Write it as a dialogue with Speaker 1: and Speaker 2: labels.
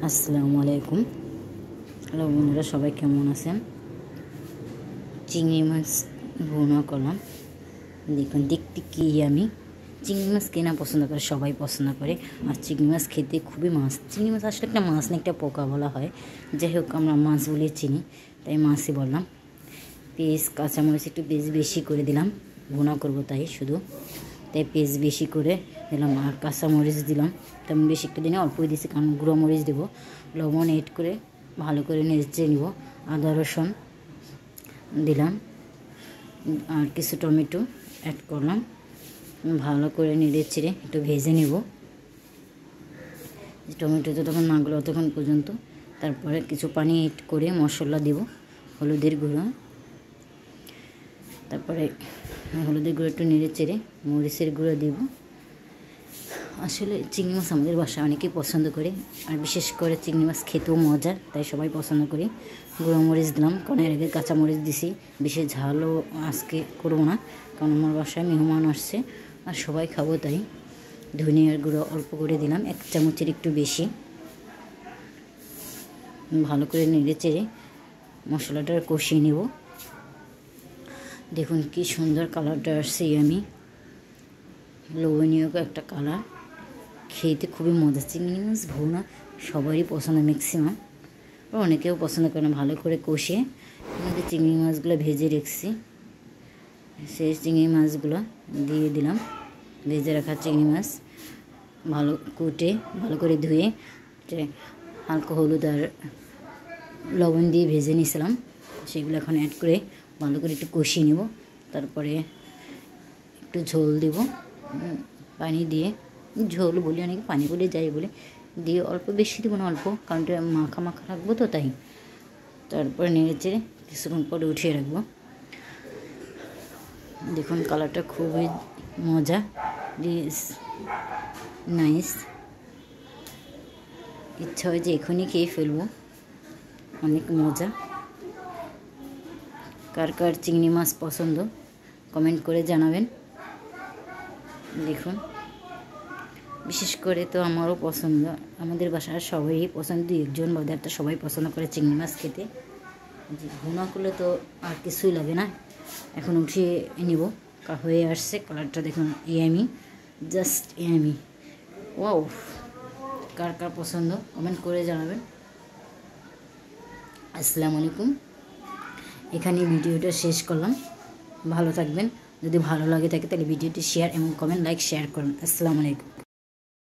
Speaker 1: আসসালামু আলাইকুম। হ্যালো বন্ধুরা, সবাই কেমন আছেন? চিংড়ি মাছ ভুনা করলাম। দেখুন দেখতে কি আমি চিংড়ি মাছ কেনা পছন্দ করে, সবাই পছন্দ করে। আর চিংড়ি মাছ খেতে খুবই চিংড়ি মাছ আসলে একটা মাছ না, একটা পোকা বলা হয়। যাই হোক, আমরা মাছ বলে চিনি, তাই মাছই বললাম। পেঁয়াজ কাঁচামরিচ একটু বেশি করে দিলাম, ভুনা করবো তাই তাই পেঁয়াজ বেশি করে দিলাম। আর কাঁচামরিচ দিলাম, তেমন বেশি একটু দিনে অল্পই দিয়েছি, কারণ গুঁড়ো মরিচ দেবো। লবণ এড করে ভালো করে নেড়ে নিব। আদা রসুন দিলাম আর কিছু টমেটো অ্যাড করলাম। ভালো করে নেড়ে চেড়ে একটু ভেজে নেব। টমেটো যতক্ষণ না গলে ততক্ষণ পর্যন্ত। তারপরে কিছু পানি এড করে মশলা দেব, হলুদের গুঁড়ো। তারপরে হলুদের গুঁড়ো একটু নেড়ে চেড়ে মরিচের গুঁড়ো দেব। আসলে চিংড়ি মাছ আমাদের বাসায় অনেকেই পছন্দ করে, আর বিশেষ করে চিংড়ি মাছ খেতেও মজার, তাই সবাই পছন্দ করি। গুঁড়ো মরিচ দিলাম, কারণ এর আগে কাঁচামরিচ দিছি। বেশি ঝালও আজকে করবো না, কারণ আমার বাসায় মেহমান আসছে আর সবাই খাবো, তাই ধনিয়ার গুঁড়ো অল্প করে দিলাম, 1 চামচের একটু বেশি। ভালো করে নেড়ে চেড়ে মশলাটা কষিয়ে নেব। দেখুন কি সুন্দর কালারটা আসছে, আমি লোভনীয় একটা কালার। খেতে খুবই মজা। চিংড়ি মাছ ভুনা সবারই পছন্দ, ম্যাক্সিমাম, অনেকেও পছন্দ করে না। ভালো করে কষিয়ে আমাদের চিংড়ি মাছগুলো ভেজে রেখেছি, সেই চিংড়ি মাছগুলো দিয়ে দিলাম। ভেজে রাখা চিংড়ি মাছ ভালো কুটে ভালো করে ধুয়ে হালকা হলুদ আর লবণ দিয়ে ভেজে নিয়েছিলাম, সেগুলো এখন অ্যাড করে ভালো করে একটু কষিয়ে নেব। তারপরে একটু ঝোল দেব, পানি দিয়ে, ঝোল বলি অনেকে, পানি বলে যাই বলে, দিয়ে অল্প, বেশি দেবো না, অল্প, কারণ মাখা মাখা রাখবো তো, তাই। তারপরে নেড়ে চেড়ে কিছুক্ষণ পরে উঠিয়ে রাখবো। দেখুন কালারটা খুবই মজা, নাইস। ইচ্ছা হয় যে এখনই খেয়ে ফেলবো, অনেক মজা। কার কার চিংড়ি মাছ পছন্দ কমেন্ট করে জানাবেন। দেখুন, বিশেষ করে তো আমারও পছন্দ, আমাদের বাসার সবাই পছন্দ, 2-1 বা 1.5 সবাই পছন্দ করে চিংড়ি মাছ খেতে। যে ভুনা করলে তো আর কিছুই লাগে না। এখন উঠিয়ে নিব, হয়ে আসছে। কালারটা দেখুন, ইয়ামি, জাস্ট ইয়ামি। ওয়াও, কার কার পছন্দ কমেন্ট করে জানাবেন। আসসালামু আলাইকুম। এখানে ভিডিওটা শেষ করলাম। ভালো থাকবেন। যদি ভালো লাগে থাকে তাহলে ভিডিওটি শেয়ার এবং কমেন্ট, লাইক, শেয়ার করুন। আসসালামু আলাইকুম।